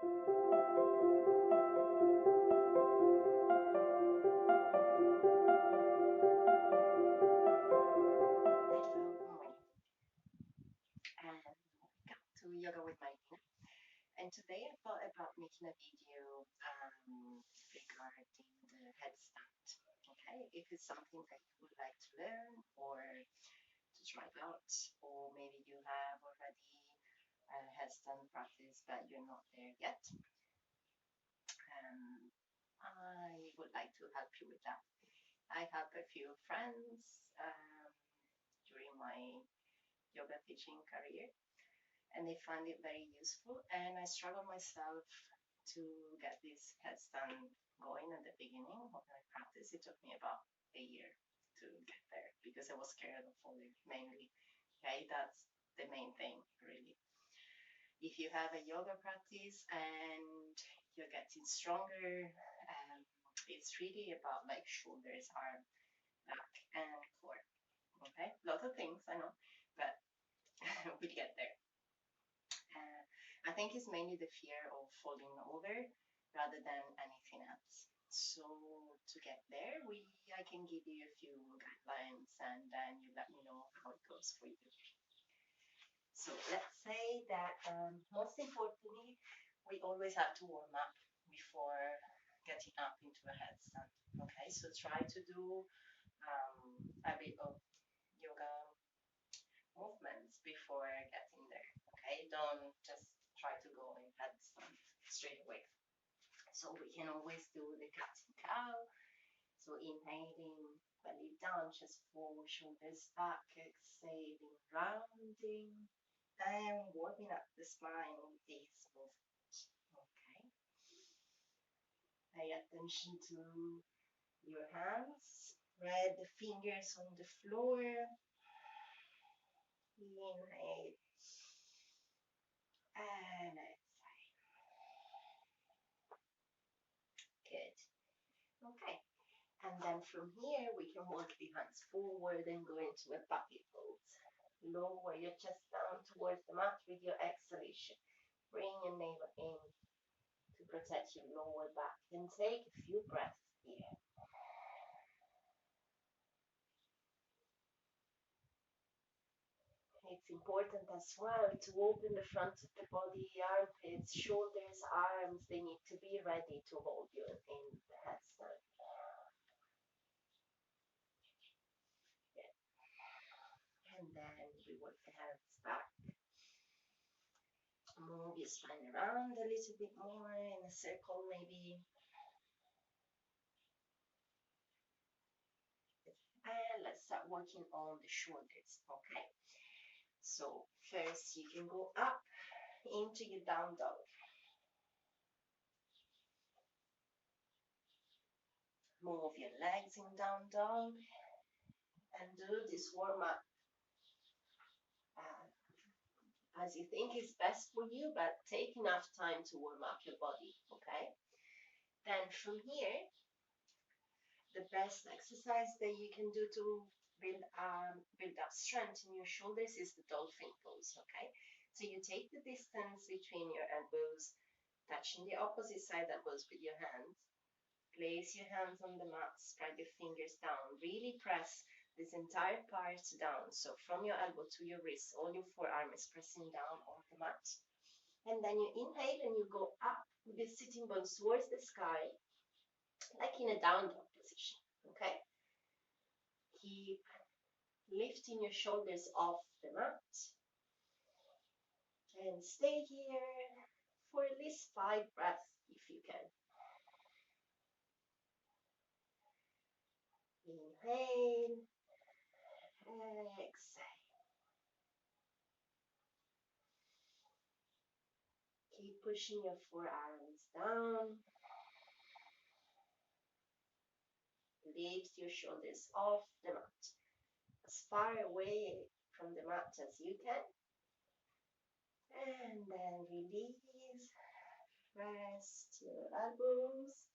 Hello, good morning, and welcome to Yoga with Marilina. And today I thought about making a video regarding the headstand. Okay, if it's something that you would like to learn or to try out, or maybe you have already a headstand practice but you're not there yet, I would like to help you with that. I have a few friends during my yoga teaching career and they find it very useful. And I struggled myself to get this headstand going at the beginning of my practice. It took me about a year to get there because I was scared of falling mainly. Okay, that's the main thing, really. If you have a yoga practice and you're getting stronger, it's really about like shoulders, arm, back, and core. Okay, lots of things I know, but we'll get there. I think it's mainly the fear of falling over rather than anything else. So to get there, I can give you a few guidelines and then you let me know how it goes for you. So let's say that most importantly, we always have to warm up before getting up into a headstand. Okay, so try to do a bit of yoga movements before getting there. Okay, don't just try to go in headstand straight away. So we can always do the cat and cow. So inhaling, belly down, chest forward, shoulders back, exhaling, rounding, and warming up the spine with these movements. Okay. Pay attention to your hands. Spread the fingers on the floor. Inhale and exhale. Good. Okay. And then from here, we can walk the hands forward and go into a puppy pose. Lower your chest down towards the mat with your exhalation. Bring your navel in to protect your lower back. And take a few breaths here. It's important as well to open the front of the body, armpits, shoulders, arms. They need to be ready to hold you in the headstand. Yeah. And then we work the hands back. Move your spine around a little bit more in a circle, maybe. And let's start working on the shoulders. Okay. So first you can go up into your down dog. Move your legs in down dog and do this warm up as you think is best for you, but take enough time to warm up your body. Okay. Then from here, the best exercise that you can do to build up strength in your shoulders is the dolphin pose. Okay. So you take the distance between your elbows, touching the opposite side elbows with your hands. Place your hands on the mat, spread your fingers down. Really press this entire part down. So from your elbow to your wrist, all your forearm is pressing down on the mat. And then you inhale and you go up with the sitting bones towards the sky, like in a down dog position. Okay? Keep lifting your shoulders off the mat. And stay here for at least 5 breaths if you can. Inhale, exhale. Keep pushing your forearms down. Lift your shoulders off the mat, as far away from the mat as you can. And then release. Rest your elbows.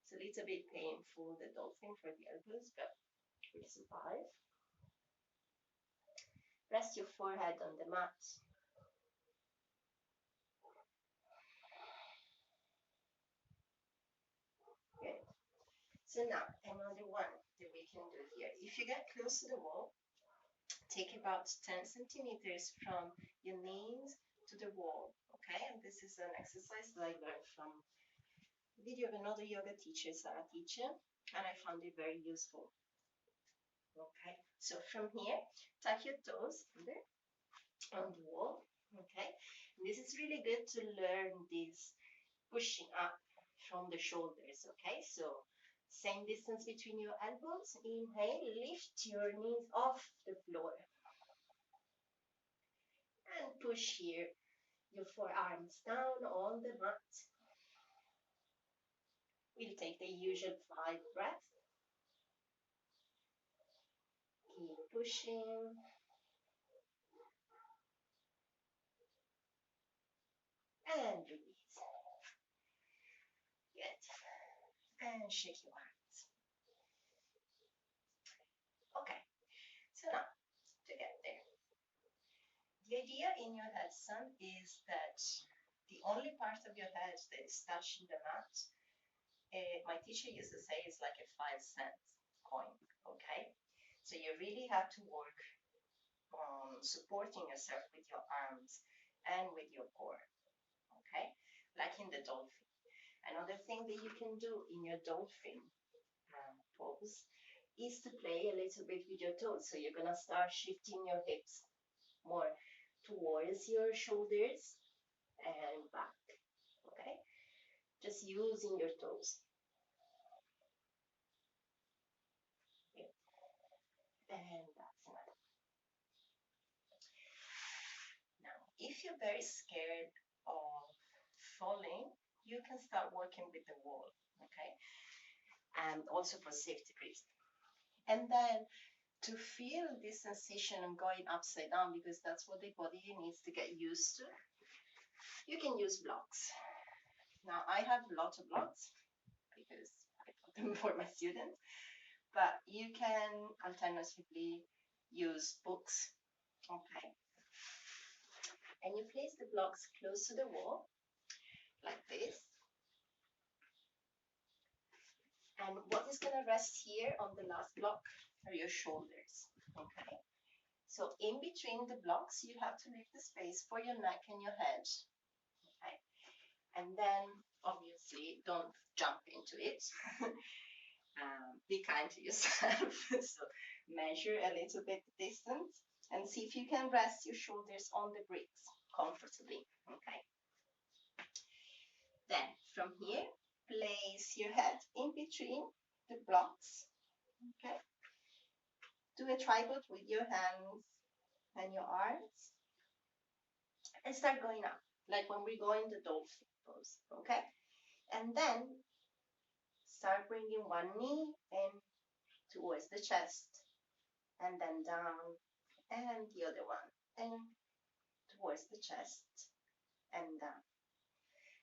It's a little bit painful, the dolphin for the elbows, but we survive. Rest your forehead on the mat. So now, another one that we can do here. If you get close to the wall, take about 10 centimeters from your knees to the wall, okay? And this is an exercise that I learned from a video of another yoga teacher, Sarah teacher, and I found it very useful. Okay, so from here, tuck your toes under on the wall, okay? And this is really good to learn this pushing up from the shoulders, okay? So same distance between your elbows. Inhale, lift your knees off the floor. And push here your forearms down on the mat. We'll take the usual 5 breaths. Keep pushing. And release. Good. And shake your hands. Okay, so now to get there. The idea in your headstand is that the only part of your head that is touching the mat, my teacher used to say it's like a 5-cent coin, okay? So you really have to work on supporting yourself with your arms and with your core, okay? Like in the dolphin. Another thing that you can do in your dolphin pose is to play a little bit with your toes. So you're gonna start shifting your hips more towards your shoulders and back, okay? Just using your toes. Okay. And that's enough. Now, if you're very scared of falling, you can start working with the wall, okay? And also for safety reasons. And then to feel this sensation of going upside down, because that's what the body needs to get used to, you can use blocks. Now, I have lots of blocks because I put them for my students, but you can alternatively use books, okay? And you place the blocks close to the wall, like this. And what is going to rest here on the last block are your shoulders, okay? So in between the blocks, you have to leave the space for your neck and your head, okay? And then, obviously, don't jump into it. Be kind to yourself. So measure a little bit the distance and see if you can rest your shoulders on the bricks comfortably, okay? Then from here, place your head in between the blocks, okay? Do a tripod with your hands and your arms and start going up, like when we go in the dolphin pose, okay? And then start bringing one knee in towards the chest and then down, and the other one in towards the chest and down.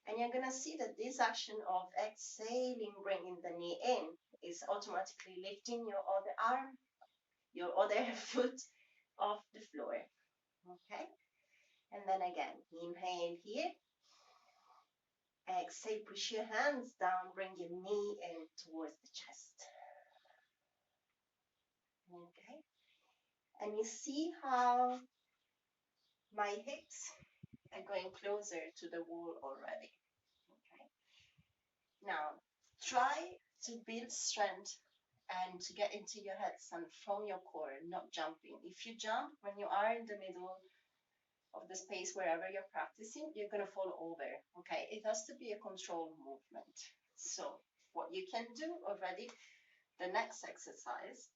And you're gonna see that this action of exhaling, bringing the knee in, is automatically lifting your other arm, your other foot off the floor, okay? And then again, inhale here, exhale, push your hands down, bring your knee in towards the chest, okay? And you see how my hips are going closer to the wall already, okay? Now, try to build strength and to get into your headstand from your core, not jumping. If you jump when you are in the middle of the space wherever you're practicing, you're going to fall over, okay? It has to be a controlled movement. So what you can do already, the next exercise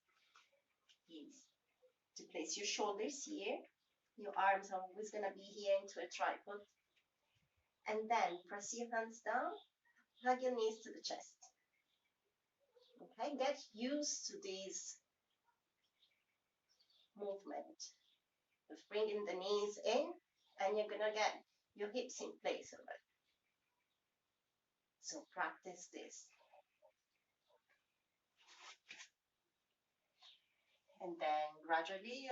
is to place your shoulders here. Your arms are always going to be here into a tripod. And then press your hands down, hug your knees to the chest. Okay, get used to this movement of bringing the knees in, and you're going to get your hips in place already. So practice this. And then gradually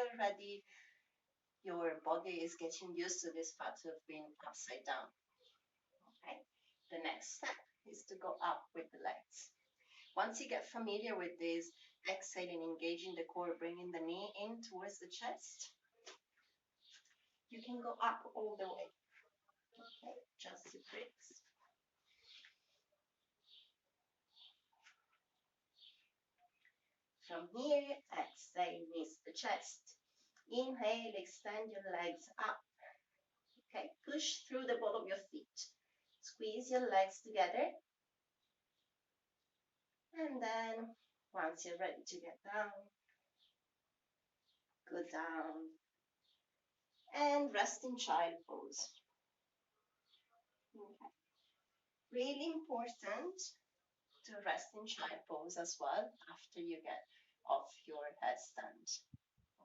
your body is getting used to this pattern of being upside down. Okay. The next step is to go up with the legs. Once you get familiar with this, exhaling, engaging the core, bringing the knee in towards the chest, you can go up all the way. Okay, just to breathe. From here, exhale, knees to chest. Inhale, extend your legs up. Okay, push through the ball of your feet. Squeeze your legs together. And then, once you're ready to get down, go down. And rest in child pose. Okay. Really important to rest in child pose as well after you get off your headstand.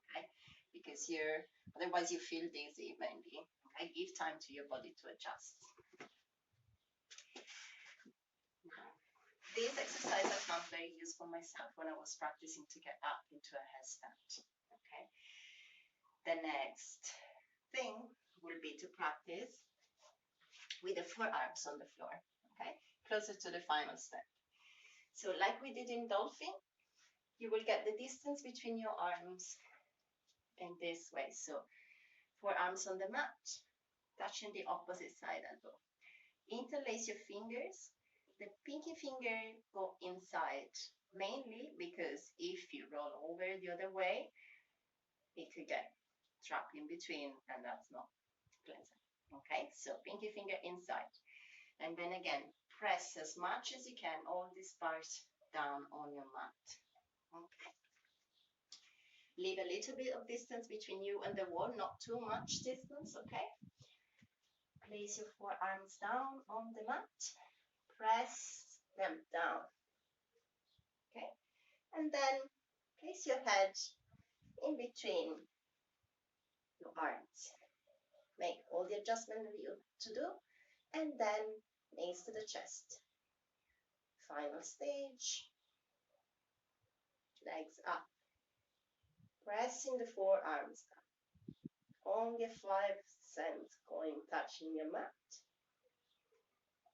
Okay, because otherwise you feel dizzy mainly. Okay, give time to your body to adjust. This exercise I found very useful myself when I was practicing to get up into a headstand. Okay, the next thing will be to practice with the forearms on the floor. Okay, closer to the final step. So like we did in dolphin, you will get the distance between your arms in this way. So forearms on the mat, touching the opposite side elbow. Interlace your fingers. The pinky finger go inside, mainly because if you roll over the other way, it could get trapped in between, and that's not pleasant. Okay, so pinky finger inside. And then again, press as much as you can all this part down on your mat. Okay. Leave a little bit of distance between you and the wall, not too much distance, okay? Place your forearms down on the mat. Press them down, okay? And then place your head in between your arms. Make all the adjustment that you have to do, and then knees to the chest. Final stage. Legs up. Pressing the forearms down. Only 5% going touching your mat.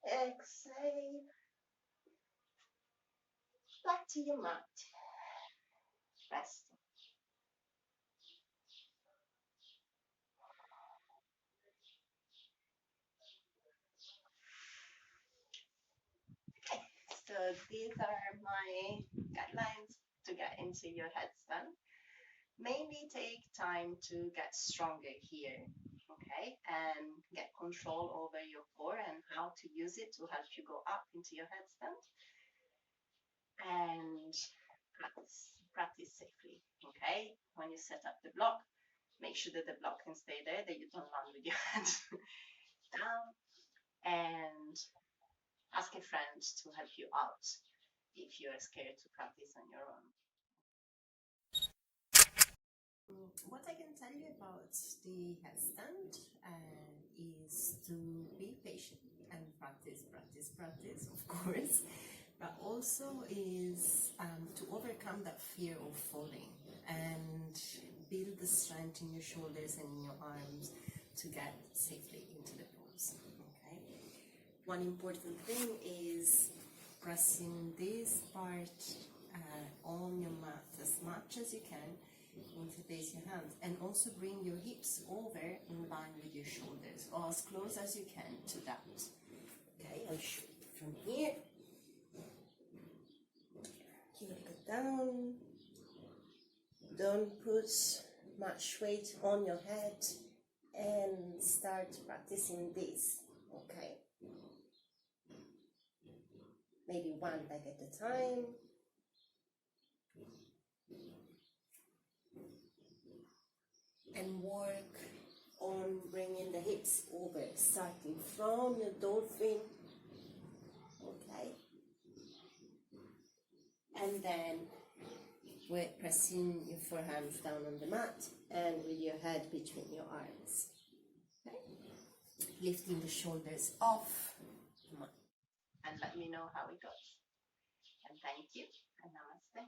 Exhale. Back to your mat. Resting. Okay, so these are my guidelines to get into your headstand. Mainly take time to get stronger here, okay, and get control over your core and how to use it to help you go up into your headstand, and practice safely, okay. When you set up the block, make sure that the block can stay there, that you don't land with your head down, and ask a friend to help you out if you're scared to practice on your own. What I can tell you about the headstand is to be patient and practice, of course, but also is to overcome that fear of falling and build the strength in your shoulders and in your arms to get safely into the pose. Okay. One important thing is pressing this part on your mat as much as you can. Interlace your hands and also bring your hips over in line with your shoulders, or as close as you can to that. Okay, I'll shoot from here. Here, go down. Don't put much weight on your head and start practicing this. Okay. Maybe one leg at a time. And work on bringing the hips over, starting from your dolphin, okay? And then we're pressing your forearms down on the mat and with your head between your arms, okay? Lifting the shoulders off, and let me know how it goes. And thank you, and namaste.